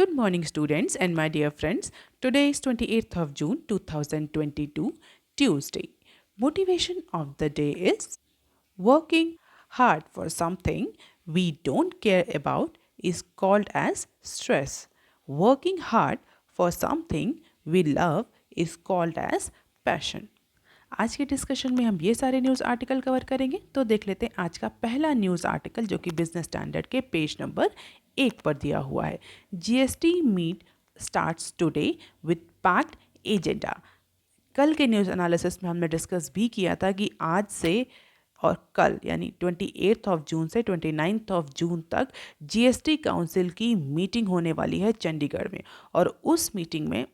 Good morning, students and my dear friends. Today is 28th of June 2022, Tuesday. Motivation of the day is working hard for something we don't care about is called as stress. Working hard for something we love is called as passion. आज के discussion में हम ये सारे news article cover करेंगे। तो देख लेते हैं आज का पहला न्यूज़ आर्टिकल जो कि बिजनेस स्टैंडर्ड के पेज नंबर 1 पर दिया हुआ है। GST meet starts today with packed agenda. कल के न्यूज़ एनालिसिस में हमने डिस्कस भी किया था कि आज से और कल यानी 28 ऑफ जून से 29 ऑफ जून तक जीएसटी काउंसिल की मीटिंग होने वाली है चंडीगढ़ में, और उस मीटिंग में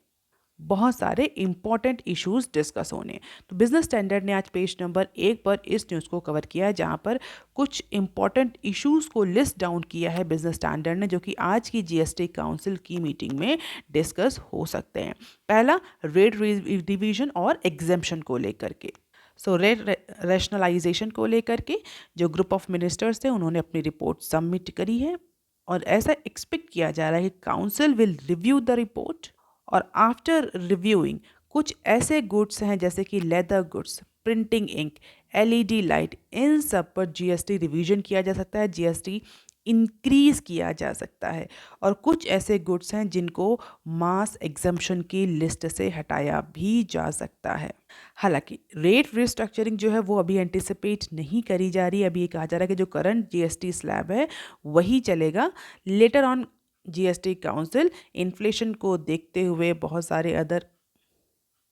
बहुत सारे इंपॉर्टेंट इश्यूज डिस्कस होने। तो बिजनेस स्टैंडर्ड ने आज पेज नंबर 1 पर इस न्यूज़ को कवर किया है, जहां पर कुछ इंपॉर्टेंट इश्यूज को लिस्ट डाउन किया है बिजनेस स्टैंडर्ड ने, जो कि आज की जीएसटी काउंसिल की मीटिंग में डिस्कस हो सकते हैं। पहला, रेट रिवीजन और एग्जेम्पशन को लेकर के। रेट रैशनलाइजेशन को लेकर के जो ग्रुप ऑफ मिनिस्टर्स थे उन्होंने अपनी रिपोर्ट सबमिट करी है, और ऐसा एक्सपेक्ट किया जा रहा है कि council will review the report, और आफ्टर रिव्यूइंग कुछ ऐसे गुड्स हैं जैसे कि leather goods, printing ink, LED light, इन सब पर जीएसटी रिवीजन किया जा सकता है, जीएसटी इंक्रीज किया जा सकता है। और कुछ ऐसे गुड्स हैं जिनको मास एग्जम्पशन की लिस्ट से हटाया भी जा सकता है। हालांकि रेट रिस्ट्रक्चरिंग जो है वो अभी एंटिसिपेट नहीं करी जा रही है। अभी ये कहा जा रहा है कि जो करंट जीएसटी स्लैब है वही चलेगा। Later on GST council inflation को देखते हुए बहुत सारे अदर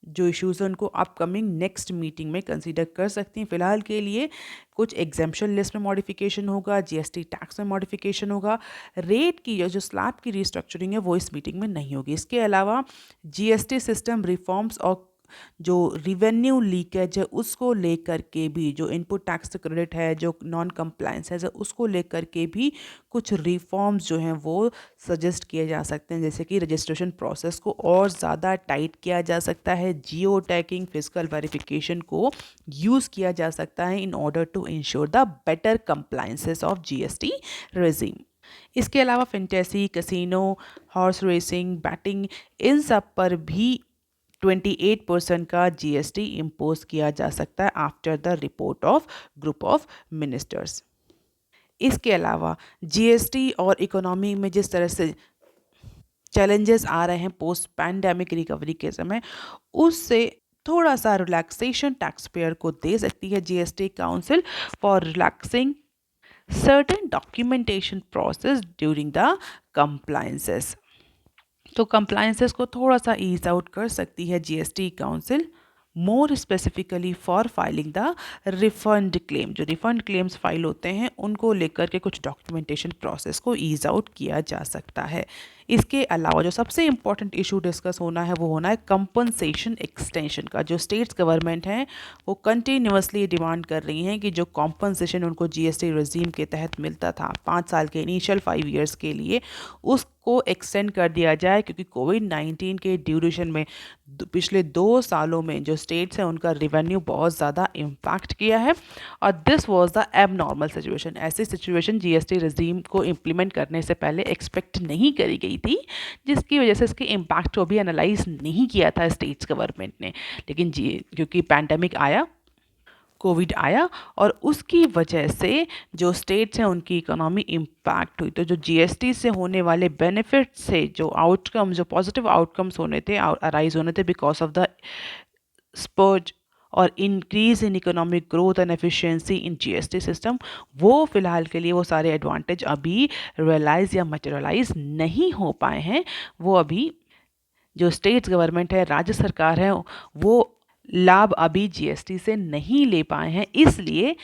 जो इश्यूज हैं उनको अपकमिंग नेक्स्ट मीटिंग में कंसीडर कर सकती हैं। फिलहाल के लिए कुछ एग्जेम्पशन लिस्ट में मॉडिफिकेशन होगा, जीएसटी टैक्स में मॉडिफिकेशन होगा, रेट की जो स्लैब की रिस्ट्रक्चरिंग है वो इस मीटिंग में नहीं होगी। इसके अलावा जीएसटी सिस्टम रिफॉर्म्स और जो रिवेन्यू लीकेज है उसको लेकर के भी, जो इनपुट टैक्स क्रेडिट है, जो नॉन कंप्लायंस है, उसको लेकर के भी कुछ रिफॉर्म्स जो हैं वो सजेस्ट किए जा सकते हैं। जैसे कि रजिस्ट्रेशन प्रोसेस को और ज़्यादा टाइट किया जा सकता है, जियो टैगिंग, फिजिकल वेरिफिकेशन को यूज़ किया जा सकता है in order to ensure the better compliances of GST regime. इसके अलावा fantasy, casino, horse racing, betting, इन सब पर भी 28% का जीएसटी इम्पोज किया जा सकता है after the report of group of ministers. इसके अलावा जीएसटी और इकोनॉमी में जिस तरह से चैलेंजेस आ रहे हैं पोस्ट पैंडेमिक रिकवरी के समय, उससे थोड़ा सा रिलैक्सेशन टैक्स पेयर को दे सकती है GST council for relaxing certain documentation process during the compliances. तो कंप्लायंसेस को थोड़ा सा ईज आउट कर सकती है GST council, more specifically for filing the refund claim. जो रिफंड क्लेम्स फाइल होते हैं उनको लेकर के कुछ डॉक्यूमेंटेशन प्रोसेस को ईज आउट किया जा सकता है। इसके अलावा जो सबसे इम्पॉर्टेंट इशू डिस्कस होना है वो होना है कंपनसेशन एक्सटेंशन का। जो स्टेट्स गवर्नमेंट हैं वो कंटिन्यूसली डिमांड कर रही हैं कि जो कॉम्पनसेशन उनको जीएसटी रजीम के तहत मिलता था 5 साल के इनिशियल 5 ईयर्स के लिए, उसको एक्सटेंड कर दिया जाए, क्योंकि कोविड-19 के ड्यूरेशन में पिछले 2 सालों में जो स्टेट्स हैं उनका रिवेन्यू बहुत ज़्यादा इम्पैक्ट किया है, और this was the abnormal situation. ऐसी सिचुएशन जीएसटी रजीम को इम्प्लीमेंट करने से पहले एक्सपेक्ट नहीं करी गई थी, जिसकी वजह से इसके इम्पैक्ट को भी एनालाइज नहीं किया था स्टेट्स गवर्नमेंट ने। लेकिन क्योंकि पैंडेमिक आया, कोविड आया, और उसकी वजह से जो स्टेट्स हैं उनकी इकोनॉमी इम्पैक्ट हुई, तो जो जीएसटी से होने वाले बेनिफिट से जो आउटकम, जो पॉजिटिव आउटकम्स होने थे, अराइज होने थे बिकॉज ऑफ द स्पर्ज और increase in economic growth and efficiency in GST system, वो फिलहाल के लिए वो सारे एडवांटेज अभी रियलाइज या मटेरियलाइज नहीं हो पाए हैं। वो अभी जो स्टेट गवर्नमेंट है, राज्य सरकार है, वो लाभ अभी जीएसटी से नहीं ले पाए हैं। इसलिए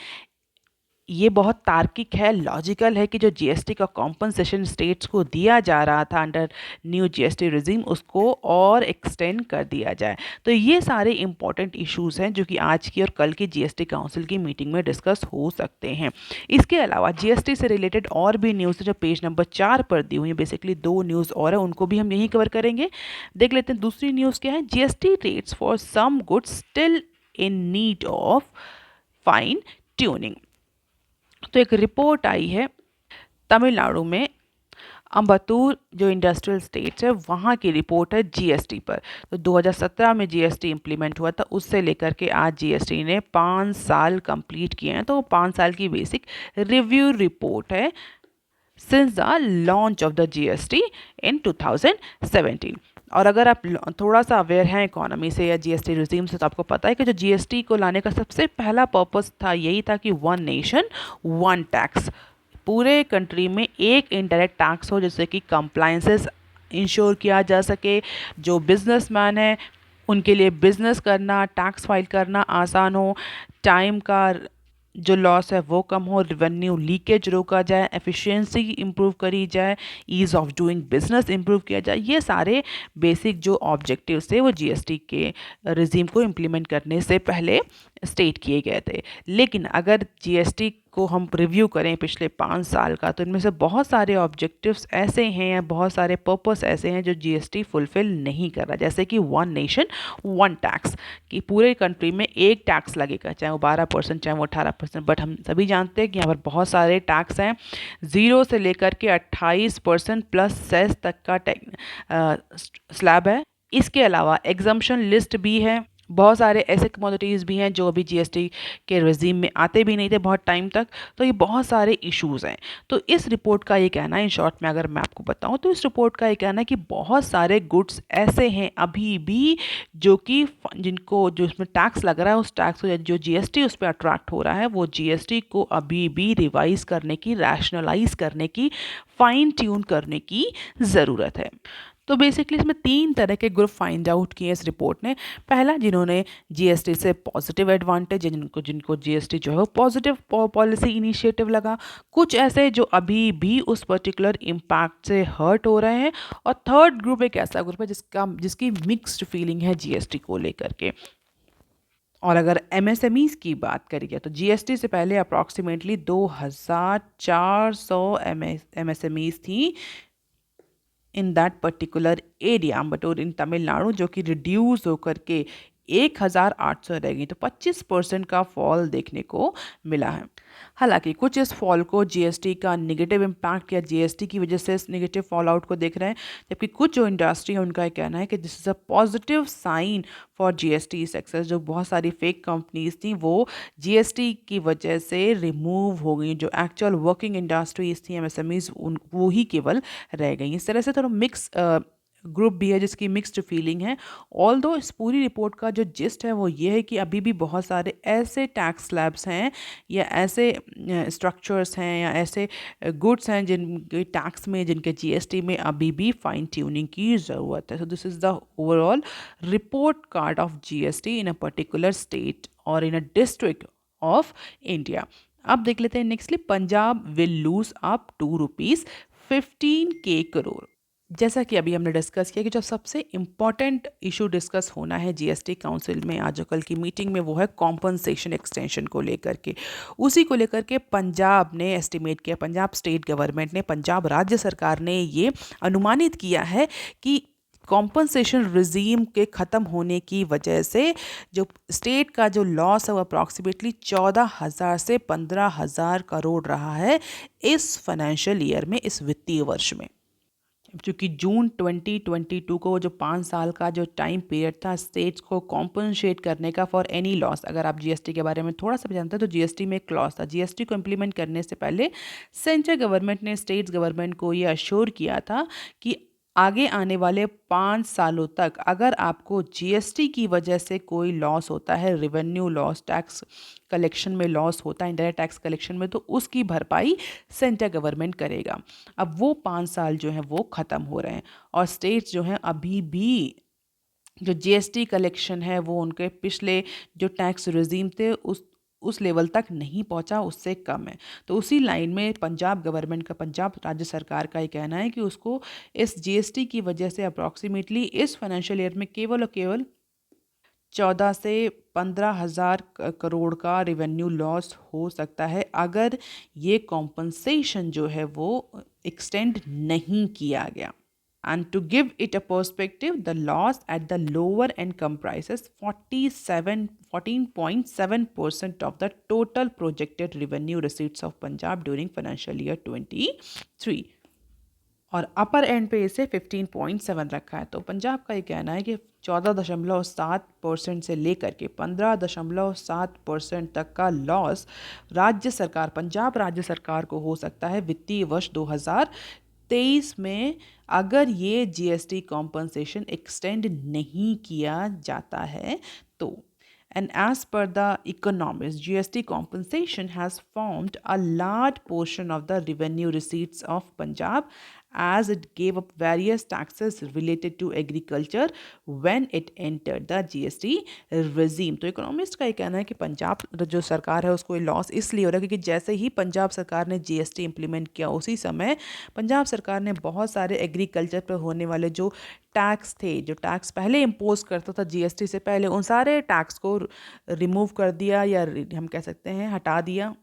ये बहुत तार्किक है, लॉजिकल है कि जो जीएसटी का कॉम्पनसेशन स्टेट्स को दिया जा रहा था अंडर न्यू जीएसटी रिजीम, उसको और एक्सटेंड कर दिया जाए। तो ये सारे इंपॉर्टेंट इश्यूज हैं जो कि आज की और कल की जीएसटी काउंसिल की मीटिंग में डिस्कस हो सकते हैं। इसके अलावा जीएसटी से रिलेटेड और भी न्यूज़ जो पेज नंबर 4 पर दी हुई है, बेसिकली 2 न्यूज़ और है, उनको भी हम यहीं कवर करेंगे। देख लेते हैं दूसरी न्यूज़ क्या है। GST rates for some goods still in need of fine tuning. तो एक रिपोर्ट आई है तमिलनाडु में अम्बत्तूर जो इंडस्ट्रियल स्टेट्स है वहाँ की रिपोर्ट है जीएसटी पर। तो 2017 में जीएसटी इम्प्लीमेंट हुआ था, उससे लेकर के आज जीएसटी ने 5 साल कंप्लीट किए हैं। तो 5 साल की बेसिक रिव्यू रिपोर्ट है since the launch of the GST in 2017। और अगर आप थोड़ा सा अवेयर हैं इकोनॉमी से या जीएसटी रिजीम से, तो आपको पता है कि जो जीएसटी को लाने का सबसे पहला पर्पस था यही था कि वन नेशन वन टैक्स, पूरे कंट्री में एक इनडायरेक्ट टैक्स हो जिससे कि कंप्लायंसेस इंश्योर किया जा सके। जो बिजनेसमैन है उनके लिए बिजनेस करना, टैक्स फाइल करना आसान हो, टाइम का जो लॉस है वो कम हो, रेवेन्यू लीकेज रोका जाए, एफिशिएंसी इंप्रूव करी जाए, ease of doing business improve किया जाए। ये सारे बेसिक जो ऑब्जेक्टिव्स थे वो जीएसटी के रिजीम को इम्प्लीमेंट करने से पहले स्टेट किए गए थे। लेकिन अगर जीएसटी को हम रिव्यू करें पिछले 5 साल का, तो इनमें से बहुत सारे ऑब्जेक्टिव्स ऐसे हैं या बहुत सारे पर्पस ऐसे हैं जो जीएसटी फुलफिल नहीं कर रहा। जैसे कि वन नेशन वन टैक्स, कि पूरे कंट्री में एक टैक्स लगेगा, चाहे वो 12% चाहे वो 18%। बट हम सभी जानते हैं कि यहाँ पर बहुत सारे टैक्स हैं, 0 से लेकर के 28% प्लस सेस तक का स्लैब है। इसके अलावा एग्जम्पशन लिस्ट भी है। बहुत सारे ऐसे कमोडिटीज़ भी हैं जो अभी जीएसटी के रिजीम में आते भी नहीं थे बहुत टाइम तक। तो ये बहुत सारे इश्यूज़ हैं। तो इस रिपोर्ट का ये कहना है, इन शॉर्ट में अगर मैं आपको बताऊं, तो इस रिपोर्ट का ये कहना है कि बहुत सारे गुड्स ऐसे हैं अभी भी जो कि जिनको जो इसमें टैक्स लग रहा है, उस टैक्स को जो जीएसटी उस पर अट्रैक्ट हो रहा है, वो जीएसटी को अभी भी रिवाइज करने की, रैशनलाइज करने की, फाइन ट्यून करने की ज़रूरत है। तो बेसिकली इसमें 3 तरह के ग्रुप फाइंड आउट किए इस रिपोर्ट ने। पहला, जिन्होंने जीएसटी से पॉजिटिव एडवांटेज, जिनको जिनको जीएसटी जो है वो पॉजिटिव पॉलिसी इनिशिएटिव लगा। कुछ ऐसे जो अभी भी उस पर्टिकुलर इम्पैक्ट से हर्ट हो रहे हैं। और थर्ड ग्रुप एक ऐसा ग्रुप है जिसकी मिक्स्ड फीलिंग है जीएसटी को लेकर के। और अगर एमएसएमईज की बात करिए तो जीएसटी से पहले अप्रॉक्सीमेटली 2400 एमएसएमईज थी in that particular area, but और इन तमिलनाडु जो कि रिड्यूस होकर के 1800 रह गई। तो 25% का फॉल देखने को मिला है। हालांकि कुछ इस फॉल को जीएसटी का निगेटिव इम्पैक्ट या जीएसटी की वजह से इस निगेटिव फॉल आउट को देख रहे हैं, जबकि कुछ जो इंडस्ट्री है उनका कहना है कि this is a positive sign for GST success. जो बहुत सारी फेक कंपनीज थी वो जीएसटी की वजह से रिमूव हो गई, जो एक्चुअल वर्किंग इंडस्ट्रीज थी एमएसएमईज वो ही केवल रह गई। इस तरह से थोड़ा मिक्स ग्रुप भी है जिसकी मिक्स्ड फीलिंग है। ऑल दो इस पूरी रिपोर्ट का जो जिस्ट है वो ये है कि अभी भी बहुत सारे ऐसे टैक्स स्लैब्स हैं या ऐसे स्ट्रक्चर्स हैं या ऐसे गुड्स हैं जिनके टैक्स में, जिनके जीएसटी में अभी भी फाइन ट्यूनिंग की ज़रूरत है। So this is the overall report card of GST in a particular state और इन अ डिस्ट्रिक्ट ऑफ इंडिया। अब देख लेते हैं nextly, Punjab will lose up ₹215K crore. जैसा कि अभी हमने डिस्कस किया कि जो सबसे इम्पॉर्टेंट इशू डिस्कस होना है जीएसटी काउंसिल में आज कल की मीटिंग में, वो है कॉम्पनसेशन एक्सटेंशन को लेकर के। उसी को लेकर के पंजाब ने एस्टिमेट किया, पंजाब स्टेट गवर्नमेंट ने, पंजाब राज्य सरकार ने ये अनुमानित किया है कि कॉम्पनसेशन रिजीम के ख़त्म होने की वजह से जो स्टेट का जो लॉस है वो अप्रॉक्सीमेटली 14,000 से 15,000 करोड़ रहा है इस फाइनेंशियल ईयर में, इस वित्तीय वर्ष में। क्योंकि जून 2022 को जो 5 साल का जो टाइम पीरियड था स्टेट्स को कॉम्पनसेट करने का फॉर एनी लॉस। अगर आप जीएसटी के बारे में थोड़ा सा भी जानते हैं तो जीएसटी में एक क्लॉज था। जीएसटी को इम्प्लीमेंट करने से पहले सेंट्रल गवर्नमेंट ने स्टेट्स गवर्नमेंट को ये अश्योर किया था कि आगे आने वाले 5 सालों तक अगर आपको जीएसटी की वजह से कोई लॉस होता है, रेवेन्यू लॉस, टैक्स कलेक्शन में लॉस होता है, इंडायरेक्ट टैक्स कलेक्शन में, तो उसकी भरपाई सेंट्रल गवर्नमेंट करेगा। अब वो 5 साल जो हैं वो ख़त्म हो रहे हैं और स्टेट्स जो हैं अभी भी जो जीएसटी कलेक्शन है वो उनके पिछले जो टैक्स रिजीम थे उस लेवल तक नहीं पहुंचा, उससे कम है। तो उसी लाइन में पंजाब गवर्नमेंट का, पंजाब राज्य सरकार का ये कहना है कि उसको इस जीएसटी की वजह से अप्रॉक्सीमेटली इस फाइनेंशियल ईयर में केवल और केवल 14 से 15 हज़ार करोड़ का रेवेन्यू लॉस हो सकता है अगर ये कॉम्पनसेशन जो है वो एक्सटेंड नहीं किया गया। And to give it a perspective, the loss at the lower end comprises 14.7% of the total projected revenue receipts of Punjab during financial year 23. और अपर एंड पे इसे 15.7 रखा है। तो पंजाब का ये कहना है कि 14.7% से लेकर के 15.7% तक का लॉस राज्य सरकार, पंजाब राज्य सरकार को हो सकता है वित्तीय वर्ष 2023 में, अगर ये जीएसटी कॉम्पनसेशन एक्सटेंड नहीं किया जाता है तो। And as per the economists, GST compensation has formed a large portion of the revenue receipts of Punjab, as it gave up various taxes related to agriculture when it entered the GST regime. तो economist का ये कहना है कि पंजाब जो सरकार है उसको लॉस इसलिए हो रहा है क्योंकि जैसे ही पंजाब सरकार ने जीएसटी इंप्लीमेंट किया उसी समय पंजाब सरकार ने बहुत सारे एग्रीकल्चर पर होने वाले जो टैक्स थे, जो टैक्स पहले इम्पोज करता था जीएसटी से पहले, उन सारे टैक्स को रिमूव कर दिया या हम कह सकते हैं हटा दिया।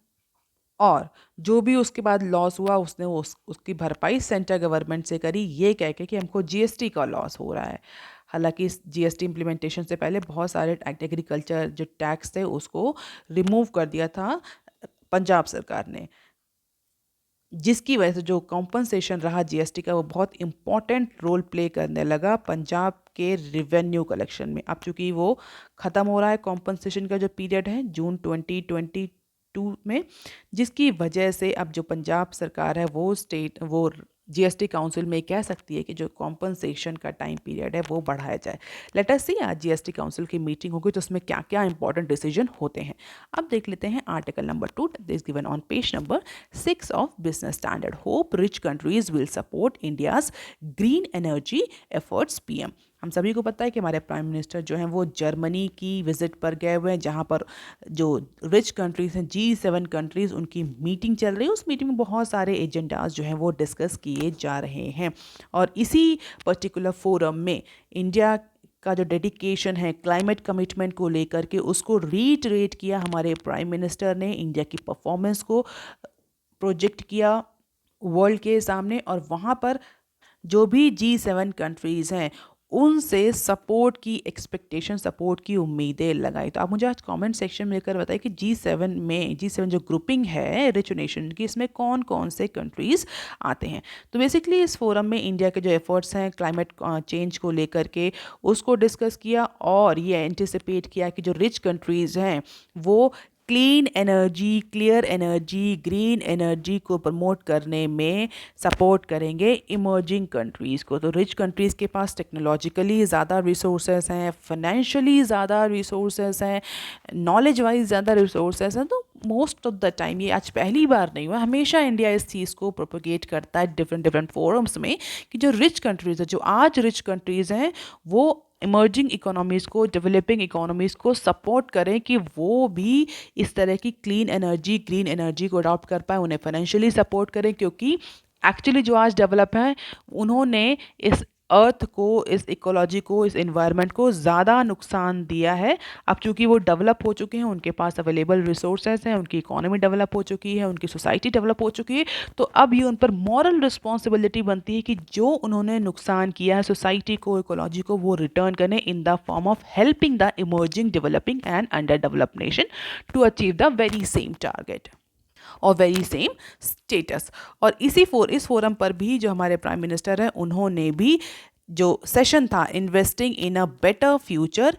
और जो भी उसके बाद लॉस हुआ उसने उसकी भरपाई सेंट्रल गवर्नमेंट से करी, ये कह के कि हमको जीएसटी का लॉस हो रहा है। हालांकि इस जीएसटी इम्प्लीमेंटेशन से पहले बहुत सारे एग्रीकल्चर जो टैक्स थे उसको रिमूव कर दिया था पंजाब सरकार ने, जिसकी वजह से जो कॉम्पनसेशन रहा जीएसटी का वो बहुत इंपॉर्टेंट रोल प्ले करने लगा पंजाब के रिवेन्यू कलेक्शन में। अब चूंकि वो ख़त्म हो रहा है कॉम्पनसेशन का जो पीरियड है जून 2022 में, जिसकी वजह से अब जो पंजाब सरकार है वो जीएसटी काउंसिल में कह सकती है कि जो कॉम्पनसेशन का टाइम पीरियड है वो बढ़ाया जाए। लेट अस सी आज जीएसटी काउंसिल की मीटिंग होगी तो उसमें क्या क्या इंपॉर्टेंट डिसीजन होते हैं। अब देख लेते हैं article number 2 is given on page number 6 of business standard. Hope rich countries will support India's green energy efforts PM. हम सभी को पता है कि हमारे प्राइम मिनिस्टर जो हैं वो जर्मनी की विजिट पर गए हुए हैं, जहाँ पर जो रिच कंट्रीज़ हैं G7 कंट्रीज़ उनकी मीटिंग चल रही है। उस मीटिंग में बहुत सारे एजेंडाज जो हैं वो डिस्कस किए जा रहे हैं और इसी पर्टिकुलर फोरम में इंडिया का जो डेडिकेशन है क्लाइमेट कमिटमेंट को लेकर के उसको रीइटरेट किया हमारे प्राइम मिनिस्टर ने। इंडिया की परफॉर्मेंस को प्रोजेक्ट किया वर्ल्ड के सामने और वहाँ पर जो भी G7 कंट्रीज़ हैं उनसे सपोर्ट की एक्सपेक्टेशन, सपोर्ट की उम्मीदें लगाई। तो आप मुझे आज कमेंट सेक्शन में लेकर बताइए कि G7 जो ग्रुपिंग है रिच नेशन की, इसमें कौन कौन से कंट्रीज़ आते हैं। तो बेसिकली इस फोरम में इंडिया के जो एफर्ट्स हैं क्लाइमेट चेंज को लेकर के उसको डिस्कस किया और ये एंटिसिपेट किया कि जो रिच कंट्रीज़ हैं वो clean energy, clear energy, green energy को प्रमोट करने में सपोर्ट करेंगे इमर्जिंग कंट्रीज़ को। तो रिच कंट्रीज़ के पास टेक्नोलॉजिकली ज़्यादा रिसोर्सेज हैं, फाइनेंशियली ज़्यादा रिसोर्सेज हैं, नॉलेज वाइज ज़्यादा रिसोर्सेज हैं। तो मोस्ट ऑफ द टाइम, ये आज पहली बार नहीं हुआ, हमेशा इंडिया इस चीज़ को प्रोपोगेट करता है डिफरेंट फोरम्स में कि जो रिच कंट्रीज़ है, जो आज रिच कंट्रीज़ हैं वो इमर्जिंग इकोनॉमीज़ को, डेवलपिंग इकोनॉमीज़ को सपोर्ट करें कि वो भी इस तरह की क्लीन एनर्जी, ग्रीन एनर्जी को अडॉप्ट कर पाए, उन्हें फाइनेंशियली सपोर्ट करें क्योंकि एक्चुअली जो आज डेवलप हैं उन्होंने इस अर्थ को, इस इकोलॉजी को, इस एनवायरनमेंट को ज़्यादा नुकसान दिया है। अब चूंकि वो डेवलप हो चुके हैं, उनके पास अवेलेबल रिसोर्सेज हैं, उनकी इकोनॉमी डेवलप हो चुकी है, उनकी सोसाइटी डेवलप हो चुकी है, तो अब ये उन पर मॉरल रिस्पॉन्सिबिलिटी बनती है कि जो उन्होंने नुकसान किया है सोसाइटी को, इकोलॉजी को, वो रिटर्न करें in the form of helping the emerging, developing and under developed nation to achieve the very same target और वेरी सेम स्टेटस। और इस फोरम पर भी जो हमारे प्राइम मिनिस्टर हैं उन्होंने भी जो सेशन था investing in a better future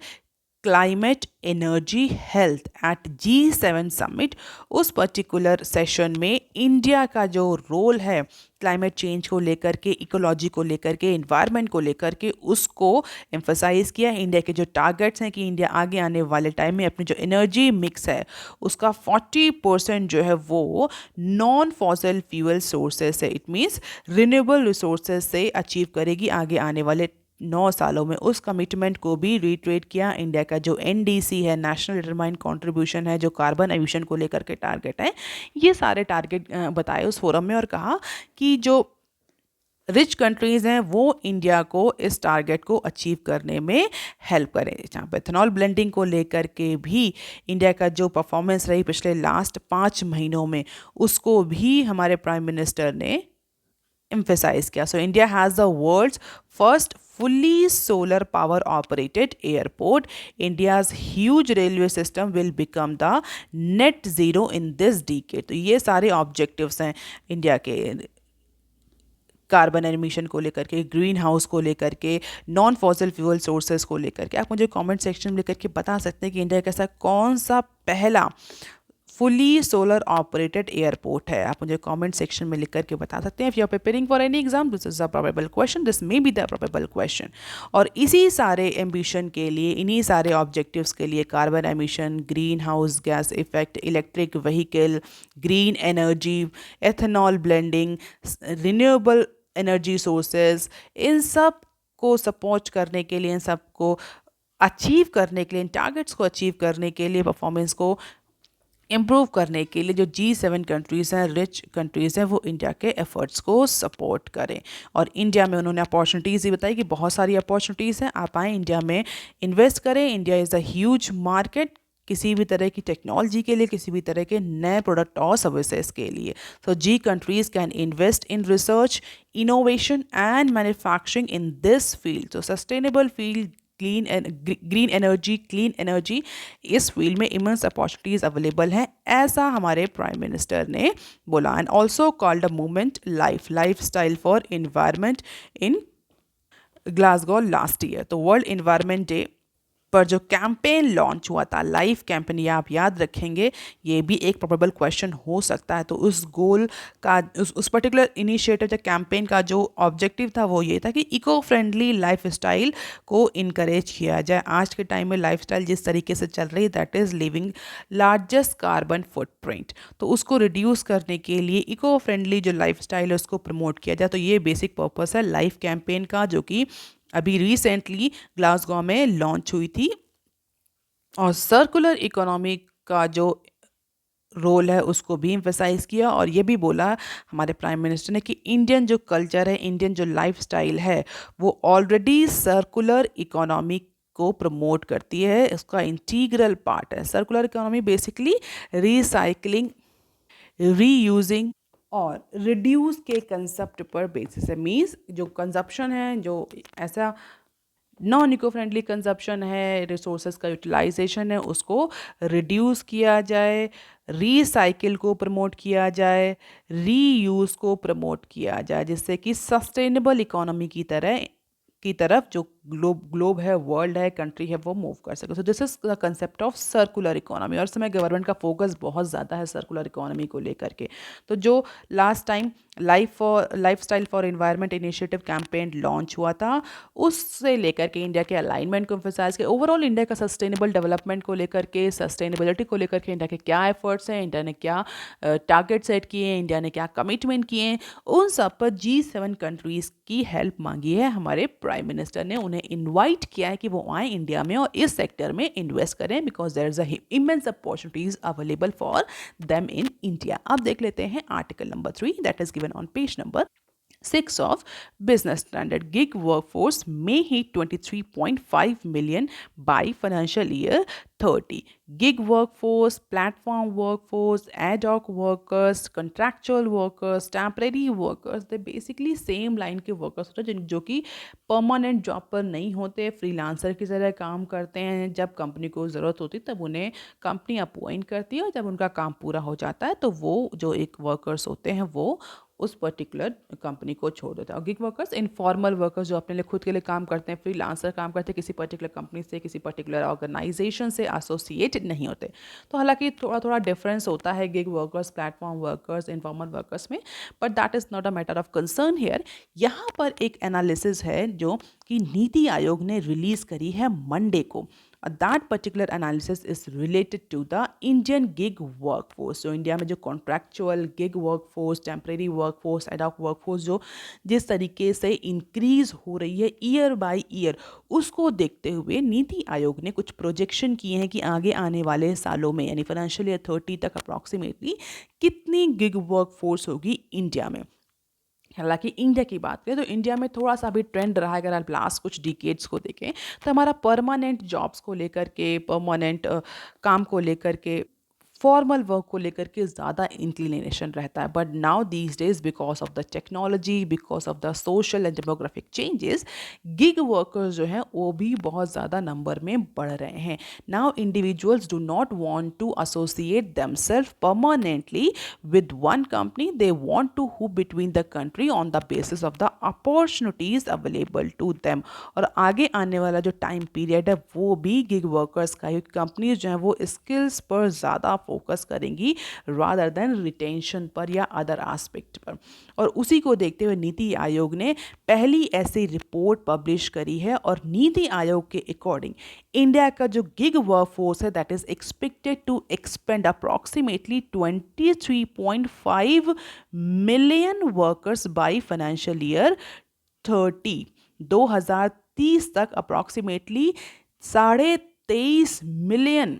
climate energy health at G7 summit, उस पर्टिकुलर सेशन में इंडिया का जो रोल है क्लाइमेट चेंज को लेकर के, इकोलॉजी को लेकर के, इन्वायरमेंट को लेकर के, उसको एम्फसाइज़ किया। इंडिया के जो टारगेट्स हैं कि इंडिया आगे आने वाले टाइम में अपनी जो एनर्जी मिक्स है उसका 40% जो है वो नॉन फॉसिल फ्यूल सोर्सेज से, इट मीन्स रिन्यूएबल रिसोर्सेज से अचीव करेगी आगे आने वाले 9 सालों में। उस कमिटमेंट को भी रीट्रेट किया। इंडिया का जो NDC है, नेशनल डिटरमाइंड कंट्रीब्यूशन है, जो कार्बन एमिशन को लेकर के टारगेट है, ये सारे टारगेट बताए उस फोरम में और कहा कि जो रिच कंट्रीज़ हैं वो इंडिया को इस टारगेट को अचीव करने में हेल्प करें। जहाँ पर एथेनॉल ब्लेंडिंग को लेकर के भी इंडिया का जो परफॉर्मेंस रही पिछले लास्ट 5 महीनों में, उसको भी हमारे प्राइम मिनिस्टर ने emphasize किया। So India has the world's first fully solar power operated airport. India's huge railway system will become the net zero in this decade. तो ये सारे ऑब्जेक्टिव्स हैं इंडिया के कार्बन एमिशन को लेकर के, ग्रीन हाउस को लेकर के, नॉन फॉसिल फ्यूल सोर्सेज को लेकर के। आप मुझे कमेंट सेक्शन में लेकर के बता सकते हैं कि इंडिया का ऐसा कौन सा पहला फुली सोलर ऑपरेटेड एयरपोर्ट है। आप मुझे कमेंट सेक्शन में लिख करके बता सकते हैं। If you are preparing for any exam, this is a probable question, this may be the probable question. और इसी सारे एम्बिशन के लिए, इन्हीं सारे ऑब्जेक्टिव्स के लिए, carbon emission, green house gas effect, electric vehicle, green energy, ethanol blending, renewable energy sources, इन सब को सपोर्ट करने के लिए, इन सब को अचीव करने के लिए, इन टारगेट्स को अचीव करने के लिए, परफॉर्मेंस को इम्प्रूव करने के लिए जो G7 कंट्रीज़ हैं, रिच कंट्रीज़ हैं, वो इंडिया के एफर्ट्स को सपोर्ट करें। और इंडिया में उन्होंने अपॉर्चुनिटीज़ ही बताई कि बहुत सारी अपॉर्चुनिटीज़ हैं, आप आएँ इंडिया में इन्वेस्ट करें। India is a huge market किसी भी तरह की टेक्नोलॉजी के लिए, किसी भी तरह के नए प्रोडक्ट और सर्विसेज के लिए। So G countries can invest in research, innovation and manufacturing in this field. तो sustainable field, green energy, clean energy, इस फील्ड में इमेंस अपॉर्चुनिटीज़ अवेलेबल हैं, ऐसा हमारे प्राइम मिनिस्टर ने बोला। And also called a movement life style for environment in Glasgow last year. तो world environment day पर जो कैंपेन लॉन्च हुआ था, लाइफ कैंपेन, ये आप याद रखेंगे, ये भी एक प्रोबेबल क्वेश्चन हो सकता है। तो उस गोल का, उस पर्टिकुलर इनिशिएटिव या कैंपेन का जो ऑब्जेक्टिव था वो ये था कि इको फ्रेंडली लाइफ स्टाइल को इनकरेज किया जाए। आज के टाइम में लाइफ स्टाइल जिस तरीके से चल रही है, that is living largest carbon footprint, तो उसको रिड्यूस करने के लिए इको फ्रेंडली जो लाइफ स्टाइल है उसको प्रमोट किया जाए। तो ये बेसिक पर्पस है लाइफ कैंपेन का, जो कि अभी रिसेंटली ग्लासगो में लॉन्च हुई थी। और सर्कुलर इकोनॉमी का जो रोल है उसको भी एम्फेसाइज किया, और ये भी बोला हमारे प्राइम मिनिस्टर ने कि इंडियन जो कल्चर है, इंडियन जो लाइफस्टाइल है, वो ऑलरेडी सर्कुलर इकोनॉमी को प्रमोट करती है, इसका इंटीग्रल पार्ट है। Circular economy basically recycling, reusing और रिड्यूस के कंसेप्ट पर बेसिस है। मीन्स जो कंजप्शन है, जो ऐसा नॉन इको फ्रेंडली कंजप्शन है, रिसोर्सेज का यूटिलाइजेशन है, उसको रिड्यूस किया जाए, रीसाइकिल को प्रमोट किया जाए, रीयूज़ को प्रमोट किया जाए, जिससे कि सस्टेनेबल इकोनॉमी की तरफ जो ग्लोब है, वर्ल्ड है, कंट्री है, वो मूव कर सके। So this is the concept of circular economy. और इस समय गवर्नमेंट का फोकस बहुत ज़्यादा है सर्कुलर इकोनॉमी को लेकर के। तो जो last time life style for environment initiative campaign launch हुआ था, उससे लेकर के इंडिया के अलाइनमेंट को एम्फसाइज किया। ओवरऑल इंडिया का सस्टेनेबल डेवलपमेंट को लेकर के, सस्टेनेबिलिटी को लेकर के इंडिया के क्या एफर्ट्स हैं, इंडिया ने क्या टारगेट सेट किए हैं, इंडिया ने क्या कमिटमेंट किए हैं, उन सब पर G7 कंट्रीज़ की हेल्प मांगी है हमारे प्राइम मिनिस्टर ने। उन्हें इनवाइट किया है कि वो आए इंडिया में और इस सेक्टर में इन्वेस्ट करें, because there is a immense opportunities available for them in India. अब देख लेते हैं article number 3, that is given on page number 6 of Business Standard. Gig workforce may hit 23.5 million by financial year 30. Gig workforce, platform workforce, ad hoc workers, contractual workers, temporary workers, they basically same line के workers होते हैं जो कि permanent job पर नहीं होते, freelancer की तरह काम करते हैं। जब कंपनी को ज़रूरत होती तब उन्हें कंपनी अपॉइंट करती है, और जब उनका काम पूरा हो जाता है तो वो जो एक वर्कर्स होते हैं वो उस पर्टिकुलर कंपनी को छोड़ देता है। और गिग वर्कर्स इनफॉर्मल वर्कर्स जो अपने लिए खुद के लिए काम करते हैं, फ्रीलांसर काम करते हैं, किसी पर्टिकुलर कंपनी से, किसी पर्टिकुलर ऑर्गेनाइजेशन से एसोसिएट नहीं होते। तो हालांकि थोड़ा थोड़ा डिफरेंस होता है gig workers, platform workers, informal workers में, but that is not a matter of concern here. यहाँ पर एक एनालिसिस है जो कि नीति आयोग ने रिलीज़ करी है मंडे को। That particular analysis is related to the Indian gig workforce. So India में जो contractual gig workforce, temporary workforce, ad hoc workforce जो जिस तरीके से इंक्रीज हो रही है ईयर बाय ईयर, उसको देखते हुए नीति आयोग ने कुछ प्रोजेक्शन किए हैं कि आगे आने वाले सालों में, यानी फाइनेंशियल ईयर 30 तक अप्रॉक्सीमेटली कितनी गिग वर्कफोर्स होगी इंडिया में। हालांकि इंडिया की बात करें तो इंडिया में थोड़ा सा भी ट्रेंड रहा है, अगर आप लास्ट कुछ डिकेड्स को देखें तो हमारा परमानेंट जॉब्स को लेकर के, परमानेंट काम को लेकर के फॉर्मल वर्क को लेकर के ज़्यादा इंक्लिनेशन रहता है। But now these days because of the technology, because of the social and demographic changes, gig workers जो हैं वो भी बहुत ज़्यादा नंबर में बढ़ रहे हैं। Now individuals do not want to associate themselves permanently with one company. They want to move between the country on the basis of the opportunities available to them. और आगे आने वाला जो टाइम पीरियड है वो भी गिग वर्कर्स का, companies जो हैं वो स्किल्स पर ज़्यादा फोकस करेंगी रादर देन रिटेंशन पर या अदर एस्पेक्ट पर। और उसी को देखते हुए नीति आयोग ने पहली ऐसी रिपोर्ट पब्लिश करी है और नीति आयोग के अकॉर्डिंग इंडिया का जो गिग वर्कफोर्स है that is expected to expand approximately 23.5 million workers by financial year 2030 तक अप्रॉक्सीमेटली 23.5 मिलियन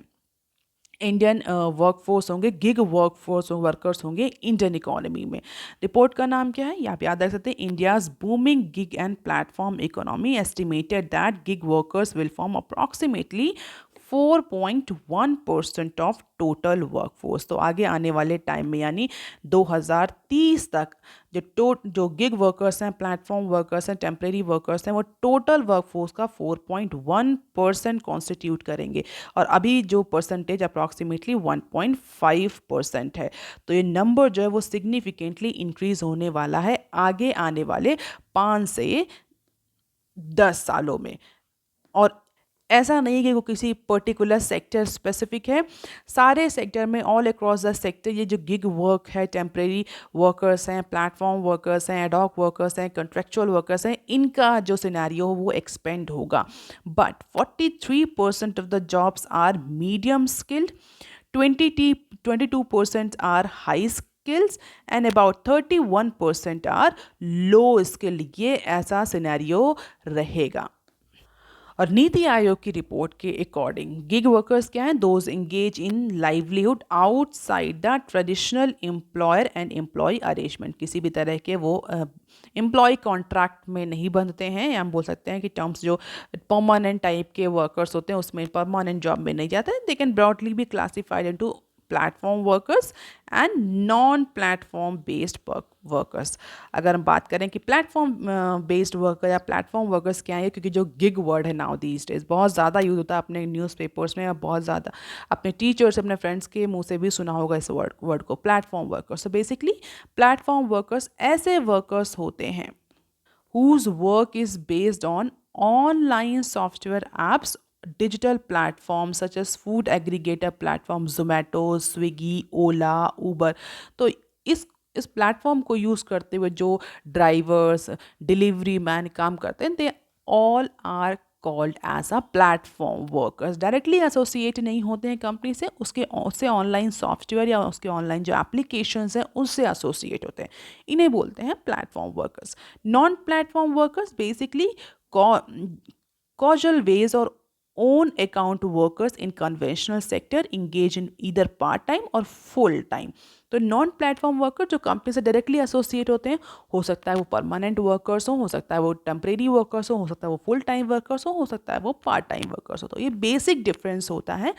इंडियन वर्कफोर्स होंगे, गिग वर्कफोर्स वर्कर्स होंगे इंडियन इकोनॉमी में। रिपोर्ट का नाम क्या है ये आप याद रख सकते हैं, India's booming gig and platform economy estimated that gig workers will form approximately 4.1% of total workforce. तो आगे आने वाले टाइम में यानी 2030 तक जो गिग वर्कर्स हैं, प्लेटफॉर्म वर्कर्स हैं, टेम्परेरी वर्कर्स हैं, वो टोटल वर्कफोर्स का 4.1% कॉन्स्टिट्यूट करेंगे। और अभी जो परसेंटेज अप्रॉक्सीमेटली 1.5% है। तो ये नंबर जो है वो सिग्निफिकेंटली इंक्रीज होने वाला है आगे आने वाले 5 से 10 सालों में। और ऐसा नहीं है कि वो किसी पर्टिकुलर सेक्टर स्पेसिफिक है, सारे सेक्टर में ऑल अक्रॉस द सेक्टर ये जो गिग वर्क है, टेम्परेरी वर्कर्स हैं, प्लेटफॉर्म वर्कर्स हैं, एडॉक वर्कर्स हैं, कॉन्ट्रेक्चुअल वर्कर्स हैं, इनका जो सिनेरियो हो वो एक्सपेंड होगा। But 43% of the jobs are medium skilled, 22% are high skills and about 31% are low skilled। ये ऐसा सिनेरियो रहेगा। और नीति आयोग की रिपोर्ट के अकॉर्डिंग गिग वर्कर्स क्या हैं, those engage in livelihood outside the traditional employer and employ arrangement. किसी भी तरह के वो एम्प्लॉय कॉन्ट्रैक्ट में नहीं बंधते हैं, या हम बोल सकते हैं कि टर्म्स जो परमानेंट टाइप के वर्कर्स होते हैं उसमें परमानेंट जॉब में नहीं जाते हैं। They can broadly be classified into platform workers and non platform based workers. अगर हम बात करें कि प्लेटफॉर्म बेस्ड वर्कर या प्लेटफॉर्म वर्कर्स क्या है, क्योंकि जो गिग वर्ड है नाउ दीज डेज बहुत ज़्यादा यूज़ होता है अपने न्यूज़पेपर्स में, और बहुत ज़्यादा अपने टीचर्स अपने फ्रेंड्स के मुंह से भी सुना होगा इस वर्ड को, प्लेटफॉर्म वर्कर्स। तो बेसिकली प्लेटफॉर्म वर्कर्स ऐसे वर्कर्स होते हैं whose work is based on online software apps, digital platforms such as food aggregator platforms Zomato, Swiggy, Ola, Uber। तो इस प्लेटफॉर्म को यूज़ करते हुए जो ड्राइवर्स, डिलीवरी मैन काम करते हैं, they all are called as a platform workers. Directly associate नहीं होते हैं कंपनी से, उससे ऑनलाइन सॉफ्टवेयर या उसके ऑनलाइन जो एप्लीकेशंस हैं उससे एसोसिएट होते हैं, इन्हें बोलते हैं platform workers. Non platform workers basically causal ways or own account workers in conventional sector engage in either part time और full time। तो नॉन प्लेटफॉर्म वर्कर जो कंपनी से डायरेक्टली एसोसिएट होते हैं, हो सकता है वो परमानेंट वर्कर्स हो सकता है वो टेम्परेरी वर्कर्स हो सकता है वो फुल टाइम वर्कर्स हो सकता है वो पार्ट टाइम वर्कर्स हो। तो ये बेसिक डिफरेंस होता है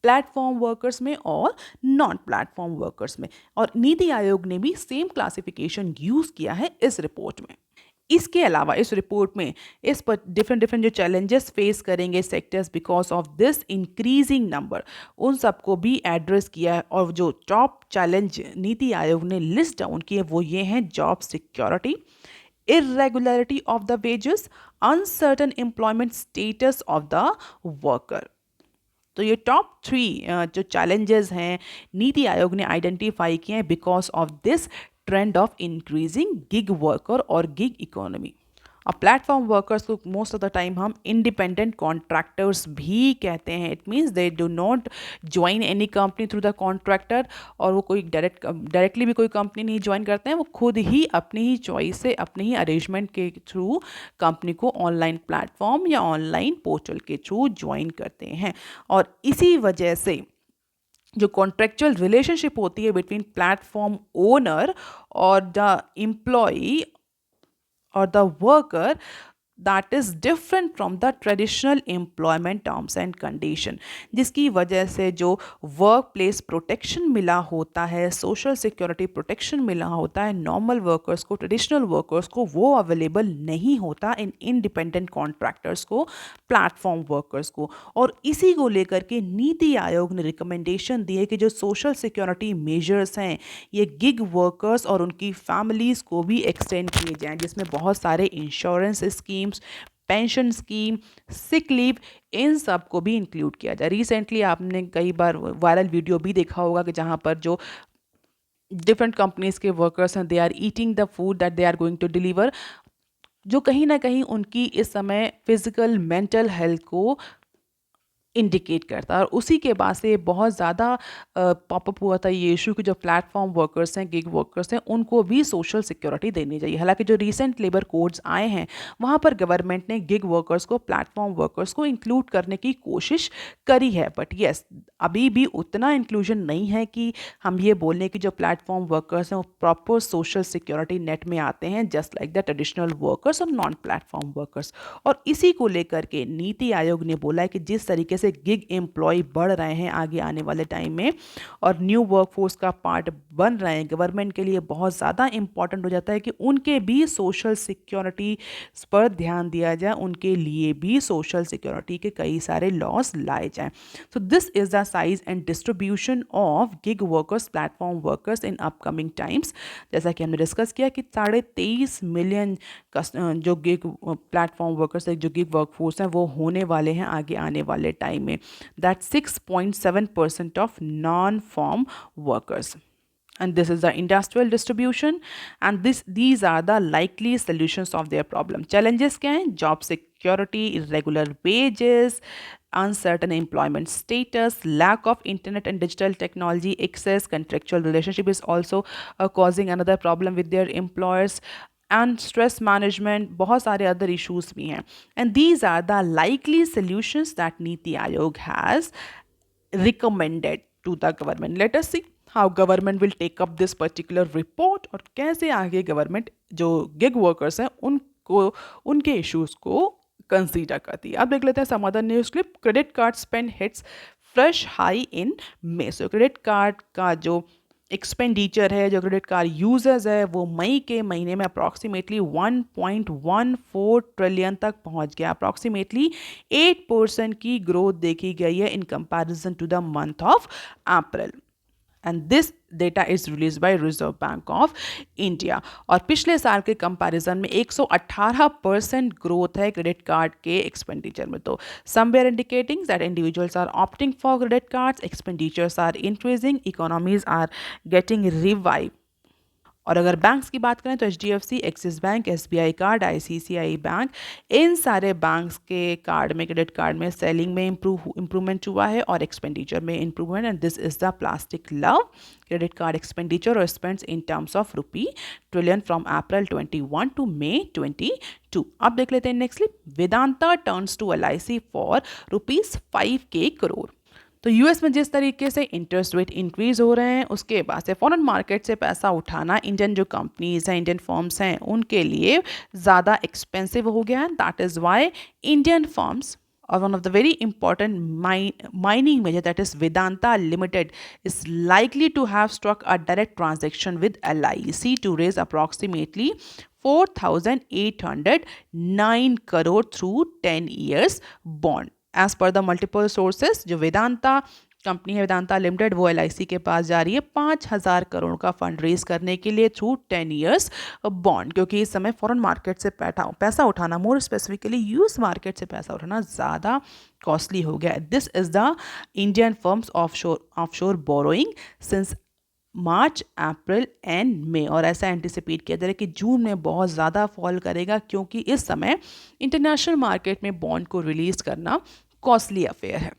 प्लेटफॉर्म वर्कर्स में और नॉन प्लेटफॉर्म वर्कर्स में। और नीति आयोग ने भी सेम क्लासिफिकेशन यूज़ किया है इस रिपोर्ट में। इसके अलावा इस रिपोर्ट में इस पर डिफरेंट जो चैलेंजेस फेस करेंगे sectors because of this increasing number, उन सबको भी एड्रेस किया है। और जो टॉप चैलेंज नीति आयोग ने लिस्ट डाउन किए वो ये हैं, job security, irregularity of the wages, uncertain employment status of the worker. तो ये टॉप 3 जो चैलेंजेस हैं नीति आयोग ने आइडेंटिफाई किए हैं because of this trend of increasing gig worker और गिग इकोनॉमी। और प्लेटफॉर्म वर्कर्स को मोस्ट ऑफ द टाइम हम इंडिपेंडेंट कॉन्ट्रैक्टर्स भी कहते हैं। It means they do not join any company through the contractor, और वो कोई डायरेक्टली भी कोई कंपनी नहीं ज्वाइन करते हैं, वो खुद ही अपनी ही चॉइस से अपने ही अरेंजमेंट के थ्रू कंपनी को ऑनलाइन प्लेटफॉर्म या ऑनलाइन पोर्टल के थ्रू ज्वाइन करते हैं। और इसी वजह से जो कॉन्ट्रेक्चुअल रिलेशनशिप होती है बिटवीन प्लेटफॉर्म ओनर और द एम्प्लॉई और the worker, that is different from the traditional employment terms and condition, जिसकी वजह से जो वर्क प्लेस प्रोटेक्शन मिला होता है, सोशल सिक्योरिटी प्रोटेक्शन मिला होता है नॉर्मल वर्कर्स को, ट्रेडिशनल वर्कर्स को, वो अवेलेबल नहीं होता इन इंडिपेंडेंट कॉन्ट्रैक्टर्स को, प्लेटफॉर्म वर्कर्स को। और इसी को लेकर के नीति आयोग ने रिकमेंडेशन दी है कि जो सोशल सिक्योरिटी मेजर्स हैं ये गिग वर्कर्स और उनकी फैमिलीज़ को भी एक्सटेंड किए जाएं, जिसमें बहुत सारे insurance schemes, pension scheme, sick leave, इन सब को भी इंक्लूड किया जाए। रिसेंटली आपने कई बार वायरल वीडियो भी देखा होगा कि जहाँ पर जो डिफरेंट कंपनीज के वर्कर्स हैं, they are eating the food that they are going to deliver, जो कहीं ना कहीं उनकी इस समय फिजिकल मेंटल हेल्थ को इंडिकेट करता है। और उसी के बाद से बहुत ज़्यादा पॉपअप हुआ था ये इशू कि जो प्लेटफॉर्म वर्कर्स हैं, गिग वर्कर्स हैं, उनको भी सोशल सिक्योरिटी देनी चाहिए। हालांकि जो रीसेंट लेबर कोड्स आए हैं वहाँ पर गवर्नमेंट ने गिग वर्कर्स को, प्लेटफॉर्म वर्कर्स को इंक्लूड करने की कोशिश करी है, बट येस अभी भी उतना इंक्लूजन नहीं है कि हम ये बोलें कि जो प्लेटफॉर्म वर्कर्स हैं वो प्रॉपर सोशल सिक्योरिटी नेट में आते हैं, just like the traditional workers और नॉन प्लेटफॉर्म वर्कर्स। और इसी को लेकर के नीति आयोग ने बोला है कि जिस तरीके से गिग एम्प्लॉय बढ़ रहे हैं आगे आने वाले टाइम में और न्यू वर्कफोर्स का पार्ट बन रहे हैं, गवर्नमेंट के लिए बहुत ज़्यादा इंपॉर्टेंट हो जाता है कि उनके भी सोशल सिक्योरिटी पर ध्यान दिया जाए, उनके लिए भी सोशल सिक्योरिटी के कई सारे लॉस लाए जाएं। So this is the size and distribution of gig workers, platform workers in upcoming times. जैसा कि हमने डिस्कस किया कि 23.5 मिलियन जो गिग प्लेटफॉर्म वर्कर्स है, जो गिग वर्कफोर्स हैं, वो होने वाले हैं आगे आने वाले टाइम में। That 6.7% of non farm workers, and this is the industrial distribution, and these are the likely solutions of their problem. Challenges क्या हैं? Job security, irregular wages, uncertain employment status, lack of internet and digital technology access, contractual relationship is also causing another problem with their employers, and stress management, बहुत सारे other issues भी हैं। And these are the likely solutions that Niti Aayog has recommended to the government. Let us see how government will take up this particular report और कैसे आगे government जो gig workers हैं उनको, उनके इश्यूज को कंसीडर करती है। अब देख लेते हैं some other news clip. Credit card spend hits fresh high in May. So credit card का जो एक्सपेंडिचर है, जो क्रेडिट कार्ड यूजर्स है, वो मई के महीने में अप्रॉक्सीमेटली 1.14 ट्रिलियन तक पहुंच गया। अप्रॉक्सीमेटली 8% की ग्रोथ देखी गई है in comparison to the month of April, and this data is release by Reserve Bank of India. और पिछले साल के कंपैरिजन में 118% ग्रोथ है क्रेडिट कार्ड के एक्सपेंडिचर में। तो somewhere indicating that individuals are opting for credit cards, expenditures are increasing, economies are getting revive. और अगर बैंक्स की बात करें तो HDFC, Axis bank, SBI card, ICICI bank, इन सारे बैंक्स के कार्ड में, क्रेडिट कार्ड में सेलिंग में इम्प्रूवमेंट हुआ है और एक्सपेंडिचर में improvement, and this is the plastic love credit card expenditure और spends in terms of rupee trillion from April 21 to May 22। अब देख लेते हैं next clip. Vedanta turns to LIC for ₹5K crore. तो यूएस में जिस तरीके से इंटरेस्ट रेट इंक्रीज हो रहे हैं उसके बाद से फॉरेन मार्केट से पैसा उठाना इंडियन जो कंपनीज हैं, इंडियन फर्म्स हैं, उनके लिए ज़्यादा एक्सपेंसिव हो गया है। That is why Indian firms or one of the very important mining major, that is Vedanta Limited, is likely to have struck a direct transaction with LIC to raise approximately 4,809 crore through 10 years bond. As per the multiple sources, जो Vedanta company है, Vedanta limited, वो LIC के पास जा रही है 5,000 करोड़ का fund raise करने के लिए थ्रू 10 ईयर्स बॉन्ड, क्योंकि इस समय फॉरेन मार्केट से पैसा उठाना, मोर स्पेसिफिकली यूएस मार्केट से पैसा उठाना ज़्यादा कॉस्टली हो गया है। This is the Indian firms offshore borrowing since March, April and May. और ऐसा एंटिसिपेट किया जा रहा है कि जून में बहुत ज़्यादा फॉल करेगा, क्योंकि इस समय इंटरनेशनल मार्केट में बॉन्ड को रिलीज करना कॉस्टली अफेयर है।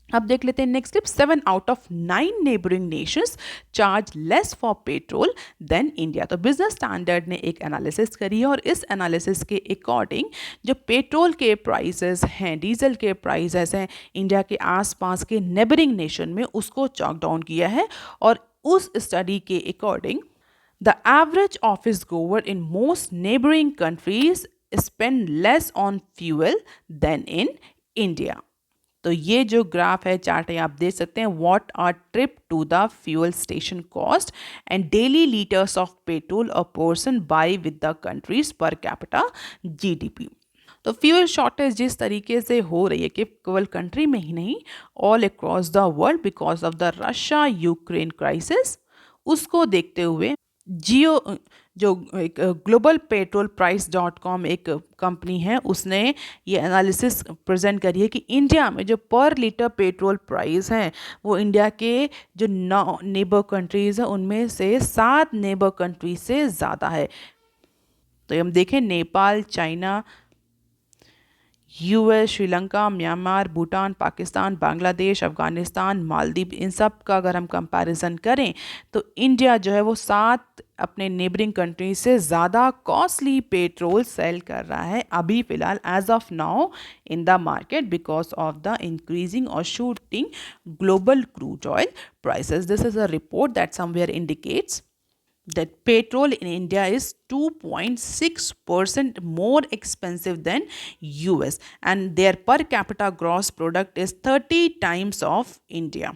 अब देख लेते हैं next tip. 7 out of 9 neighbouring nations charge less for petrol than India. तो बिजनेस स्टैंडर्ड ने एक एनालिसिस करी है और इस एनालिसिस के अकॉर्डिंग जो पेट्रोल के प्राइसेस हैं, डीजल के प्राइसेस हैं, इंडिया के आसपास के नेबरिंग नेशन में उसको चॉक डाउन किया है। और उस स्टडी के अकॉर्डिंग द एवरेज ऑफिस गोवर in most neighbouring countries spend less on fuel than in India. तो ये जो ग्राफ है, चार्ट है, आप देख सकते हैं what are trip to the fuel station cost and daily litres of petrol a person by with the countries per capita GDP. तो फ्यूल शॉर्टेज जिस तरीके से हो रही है कि केवल कंट्री में ही नहीं, all across the world because of the Russia Ukraine crisis, उसको देखते हुए जियो जो एक ग्लोबल पेट्रोल प्राइस .com एक कंपनी है, उसने ये एनालिसिस प्रेजेंट करी है कि इंडिया में जो पर लीटर पेट्रोल प्राइस है वो इंडिया के जो 9 नेबर कंट्रीज़ हैं उनमें से 7 नेबर कंट्रीज से ज़्यादा है। तो हम देखें Nepal, China, US, Sri Lanka, Myanmar, Bhutan, Pakistan, Bangladesh, Afghanistan, Maldives, इन सब का अगर हम कंपैरिजन करें तो इंडिया जो है वो 7 अपने नेबरिंग कंट्री से ज़्यादा कॉस्टली पेट्रोल सेल कर रहा है अभी फ़िलहाल as of now in the market because of the increasing और shooting global crude oil prices. This is a report that somewhere indicates that petrol in India is 2.6% more expensive than US and their per capita gross product is 30 times of India.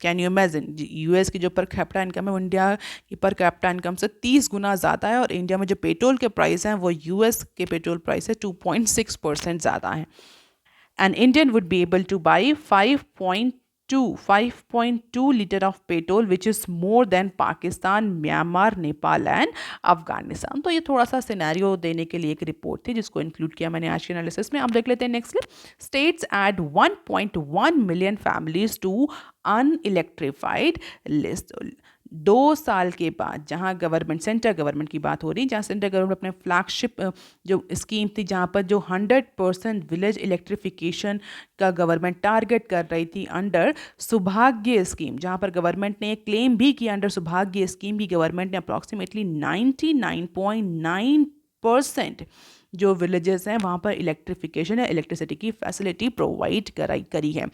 Can you imagine, US की जो per capita income है वो India की per capita income से 30 गुना ज़्यादा है और India में जो पेट्रोल के प्राइस हैं वो यूएस के पेट्रोल प्राइस से 2.6% ज़्यादा है। An Indian would be able two by 5.2 liter of petrol which is more than Pakistan, Myanmar, Nepal and Afghanistan. तो ये थोड़ा सा सिनेरियो देने के लिए एक रिपोर्ट थी जिसको इंक्लूड किया मैंने आज के एनालिसिस में। अब देख लेते हैं next clip. States add 1.1 million families to unelectrified list. 2 साल के बाद जहां गवर्नमेंट, सेंट्रल गवर्नमेंट की बात हो रही, जहां सेंट्रल गवर्नमेंट अपने फ्लैगशिप जो स्कीम थी जहां पर जो 100% विलेज इलेक्ट्रिफिकेशन का गवर्नमेंट टारगेट कर रही थी अंडर सौभाग्य स्कीम, जहां पर गवर्नमेंट ने क्लेम भी किया अंडर सौभाग्य स्कीम की गवर्नमेंट ने अप्रॉक्सीमेटली 99.9% जो विलेजेस हैं वहाँ पर इलेक्ट्रिफिकेशन या इलेक्ट्रिसिटी की फैसिलिटी प्रोवाइड करी है।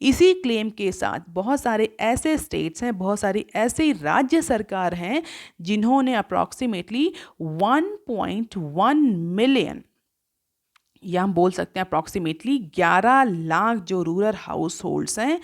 इसी क्लेम के साथ बहुत सारे ऐसे स्टेट्स हैं, बहुत सारी ऐसी राज्य सरकार हैं जिन्होंने अप्रॉक्सीमेटली 1.1 मिलियन या हम बोल सकते हैं अप्रॉक्सीमेटली 11 लाख जो रूरल हाउस होल्ड्स हैं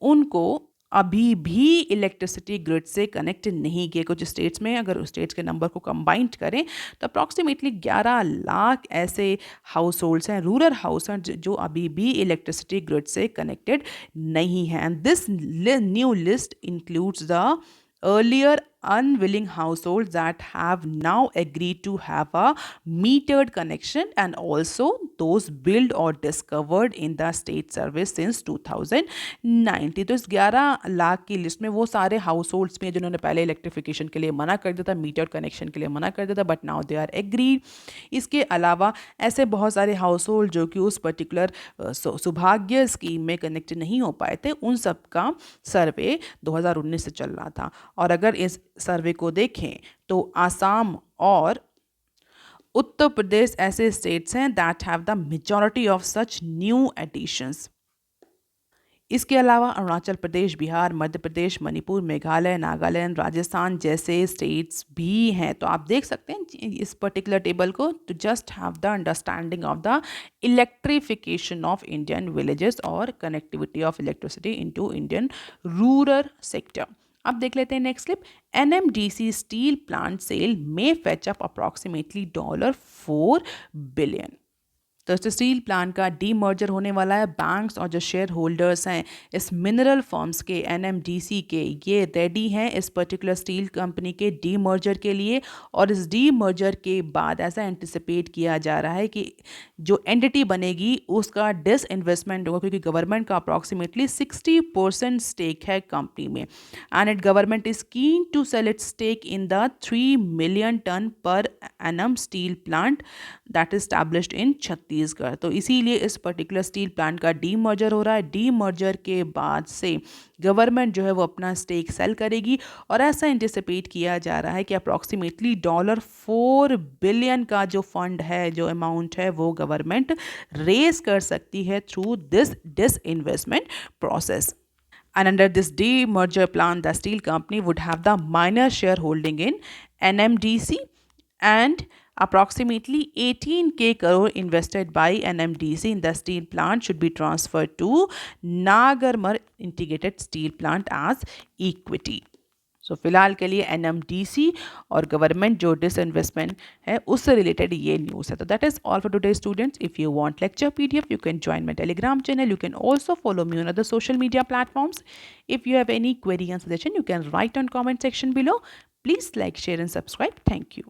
उनको अभी भी इलेक्ट्रिसिटी ग्रिड से कनेक्ट नहीं किए। कुछ स्टेट्स में अगर स्टेट्स के नंबर को कंबाइंड करें तो अप्रॉक्सीमेटली 11 लाख ऐसे हाउस होल्ड्स हैं, रूरल हाउस हैं जो अभी भी इलेक्ट्रिसिटी ग्रिड से कनेक्टेड नहीं हैं। And this new list includes the earlier unwilling households that have now agreed to have a metered connection and also those built or discovered in the state service since 2019। तो इस 11 लाख की list में वो सारे house holds में जिन्होंने पहले electrification के लिए मना कर दिया था, मीटर्ड कनेक्शन के लिए मना कर दिया था, but now they are agreed. इसके अलावा ऐसे बहुत सारे हाउस होल्ड जो कि उस पर्टिकुलर सौभाग्य स्कीम में कनेक्ट नहीं हो पाए थे, उन सब का सर्वे 2019 से चल रहा था। और अगर इस सर्वे को देखें तो आसाम और उत्तर प्रदेश ऐसे स्टेट्स हैं that have the majority of such new editions. इसके अलावा अरुणाचल प्रदेश, बिहार, मध्य प्रदेश, मणिपुर, मेघालय, नागालैंड, राजस्थान जैसे स्टेट्स भी हैं। तो आप देख सकते हैं इस पर्टिकुलर टेबल को to just have the understanding of the electrification of Indian villages और connectivity of electricity into Indian rural sector. अब देख लेते हैं next clip. NMDC steel plant sale में फेच अप अप्रॉक्सीमेटली $4 बिलियन। तो इस स्टील प्लांट का डीमर्जर होने वाला है। बैंक्स और जो शेयर होल्डर्स हैं इस मिनरल फर्म्स के, NMDC के, ये रेडी हैं इस पर्टिकुलर स्टील कंपनी के डीमर्जर के लिए। और इस डीमर्जर के बाद ऐसा एंटिसिपेट किया जा रहा है कि जो एंटिटी बनेगी उसका डिसइन्वेस्टमेंट होगा क्योंकि गवर्नमेंट का अप्रॉक्सीमेटली 60% स्टेक है कंपनी में and it government is keen to sell it stake in the 3 million tonne per annum steel plant that is established in Chhattisgarh. तो इसीलिए इस पर्टिकुलर स्टील प्लांट का डीमर्जर हो रहा है। डीमर्जर के बाद से गवर्नमेंट जो है वो अपना स्टेक सेल करेगी और ऐसा एंटिसिपेट किया जा रहा है कि अप्रॉक्सीमेटली $4 बिलियन का जो फंड है, जो अमाउंट है, वो गवर्नमेंट रेज कर सकती है through this disinvestment process. And under this demerger plan, the steel company would have the minor shareholding in NMDC and approximately 18K crore invested by NMDC in the steel plant should be transferred to Nagarmar Integrated Steel Plant as equity. सो फिलहाल के लिए NMDC और government जो disinvestment है उससे related ये news है. तो that is all for today students. If you want lecture PDF, you can join my Telegram channel. You can also follow me on other social media platforms. If you have any query and suggestion, you can write on comment section below. Please like, share and subscribe. Thank you.